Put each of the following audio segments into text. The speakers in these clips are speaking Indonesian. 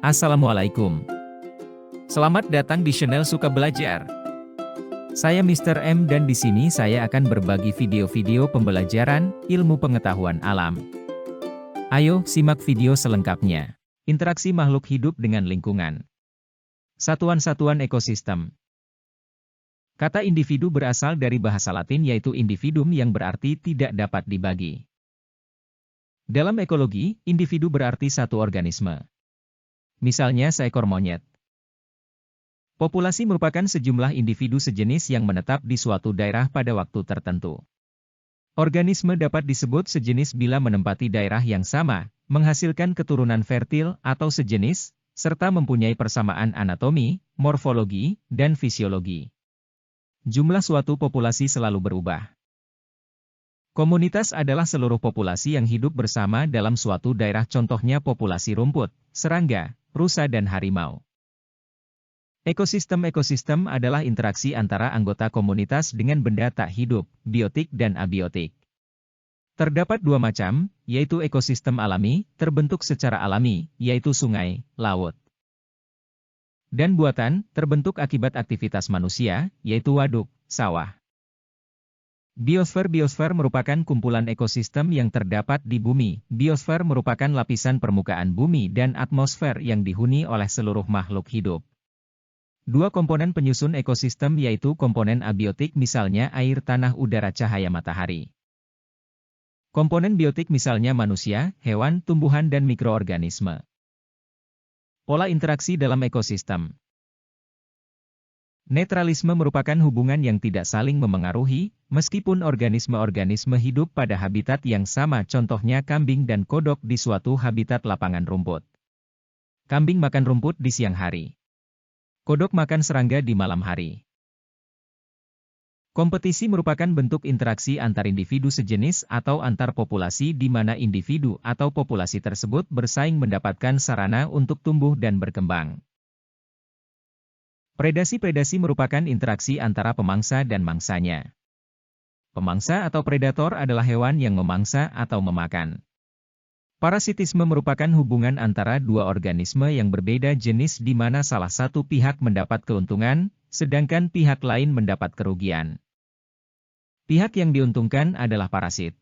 Assalamualaikum. Selamat datang di channel Suka Belajar. Saya Mr. M dan di sini saya akan berbagi video-video pembelajaran ilmu pengetahuan alam. Ayo simak video selengkapnya. Interaksi makhluk hidup dengan lingkungan. Satuan-satuan ekosistem. Kata individu berasal dari bahasa Latin yaitu individuum yang berarti tidak dapat dibagi. Dalam ekologi, individu berarti satu organisme. Misalnya seekor monyet. Populasi merupakan sejumlah individu sejenis yang menetap di suatu daerah pada waktu tertentu. Organisme dapat disebut sejenis bila menempati daerah yang sama, menghasilkan keturunan fertil atau sejenis, serta mempunyai persamaan anatomi, morfologi, dan fisiologi. Jumlah suatu populasi selalu berubah. Komunitas adalah seluruh populasi yang hidup bersama dalam suatu daerah, contohnya populasi rumput, serangga, rusa dan harimau. Ekosistem adalah interaksi antara anggota komunitas dengan benda tak hidup, biotik dan abiotik. Terdapat dua macam, yaitu ekosistem alami, terbentuk secara alami, yaitu sungai, laut. Dan buatan, terbentuk akibat aktivitas manusia, yaitu waduk, sawah. Biosfer merupakan kumpulan ekosistem yang terdapat di bumi. Biosfer merupakan lapisan permukaan bumi dan atmosfer yang dihuni oleh seluruh makhluk hidup. Dua komponen penyusun ekosistem yaitu komponen abiotik misalnya air, tanah, udara, cahaya matahari. Komponen biotik misalnya manusia, hewan, tumbuhan dan mikroorganisme. Pola interaksi dalam ekosistem. Netralisme merupakan hubungan yang tidak saling memengaruhi, meskipun organisme-organisme hidup pada habitat yang sama, contohnya kambing dan kodok di suatu habitat lapangan rumput. Kambing makan rumput di siang hari. Kodok makan serangga di malam hari. Kompetisi merupakan bentuk interaksi antar individu sejenis atau antar populasi di mana individu atau populasi tersebut bersaing mendapatkan sarana untuk tumbuh dan berkembang. Predasi merupakan interaksi antara pemangsa dan mangsanya. Pemangsa atau predator adalah hewan yang memangsa atau memakan. Parasitisme merupakan hubungan antara dua organisme yang berbeda jenis di mana salah satu pihak mendapat keuntungan, sedangkan pihak lain mendapat kerugian. Pihak yang diuntungkan adalah parasit.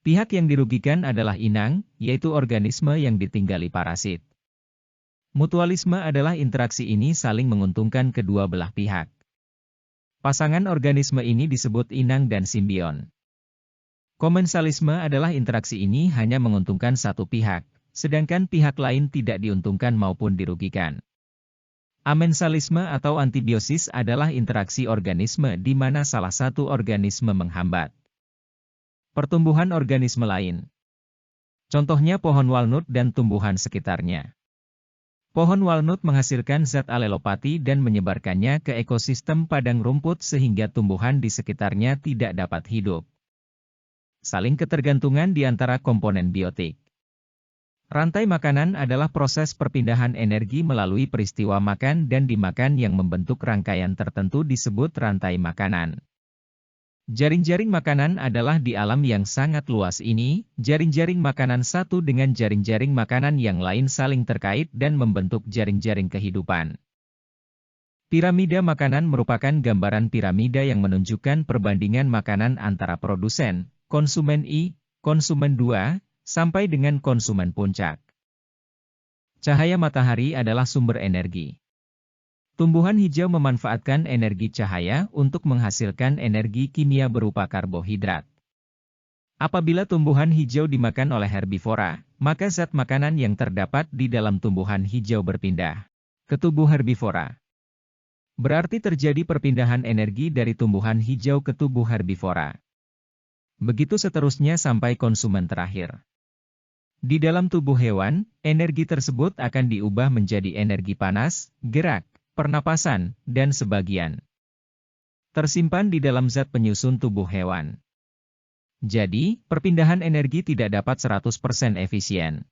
Pihak yang dirugikan adalah inang, yaitu organisme yang ditinggali parasit. Mutualisme adalah interaksi ini saling menguntungkan kedua belah pihak. Pasangan organisme ini disebut inang dan simbion. Komensalisme adalah interaksi ini hanya menguntungkan satu pihak, sedangkan pihak lain tidak diuntungkan maupun dirugikan. Amensalisme atau antibiosis adalah interaksi organisme di mana salah satu organisme menghambat pertumbuhan organisme lain. Contohnya pohon walnut dan tumbuhan sekitarnya. Pohon walnut menghasilkan zat alelopati dan menyebarkannya ke ekosistem padang rumput sehingga tumbuhan di sekitarnya tidak dapat hidup. Saling ketergantungan di antara komponen biotik. Rantai makanan adalah proses perpindahan energi melalui peristiwa makan dan dimakan yang membentuk rangkaian tertentu disebut rantai makanan. Jaring-jaring makanan adalah di alam yang sangat luas ini, jaring-jaring makanan satu dengan jaring-jaring makanan yang lain saling terkait dan membentuk jaring-jaring kehidupan. Piramida makanan merupakan gambaran piramida yang menunjukkan perbandingan makanan antara produsen, konsumen I, konsumen 2, sampai dengan konsumen puncak. Cahaya matahari adalah sumber energi. Tumbuhan hijau memanfaatkan energi cahaya untuk menghasilkan energi kimia berupa karbohidrat. Apabila tumbuhan hijau dimakan oleh herbivora, maka zat makanan yang terdapat di dalam tumbuhan hijau berpindah ke tubuh herbivora. Berarti terjadi perpindahan energi dari tumbuhan hijau ke tubuh herbivora. Begitu seterusnya sampai konsumen terakhir. Di dalam tubuh hewan, energi tersebut akan diubah menjadi energi panas, gerak, pernapasan, dan sebagian tersimpan di dalam zat penyusun tubuh hewan. Jadi, perpindahan energi tidak dapat 100% efisien.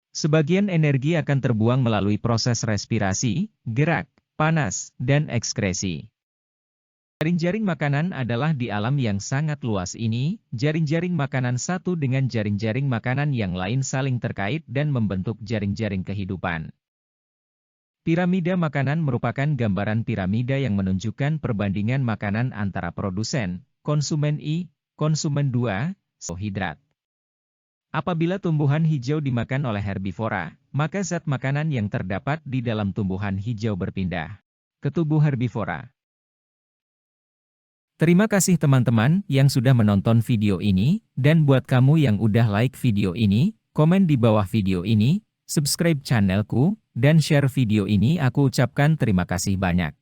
Sebagian energi akan terbuang melalui proses respirasi, gerak, panas, dan ekskresi. Jaring-jaring makanan adalah di alam yang sangat luas ini, jaring-jaring makanan satu dengan jaring-jaring makanan yang lain saling terkait dan membentuk jaring-jaring kehidupan. Piramida makanan merupakan gambaran piramida yang menunjukkan perbandingan makanan antara produsen, konsumen I, konsumen II, karbohidrat. Apabila tumbuhan hijau dimakan oleh herbivora, maka zat makanan yang terdapat di dalam tumbuhan hijau berpindah ke tubuh herbivora. Terima kasih teman-teman yang sudah menonton video ini, dan buat kamu yang udah like video ini, komen di bawah video ini, subscribe channelku, dan share video ini. Aku ucapkan terima kasih banyak.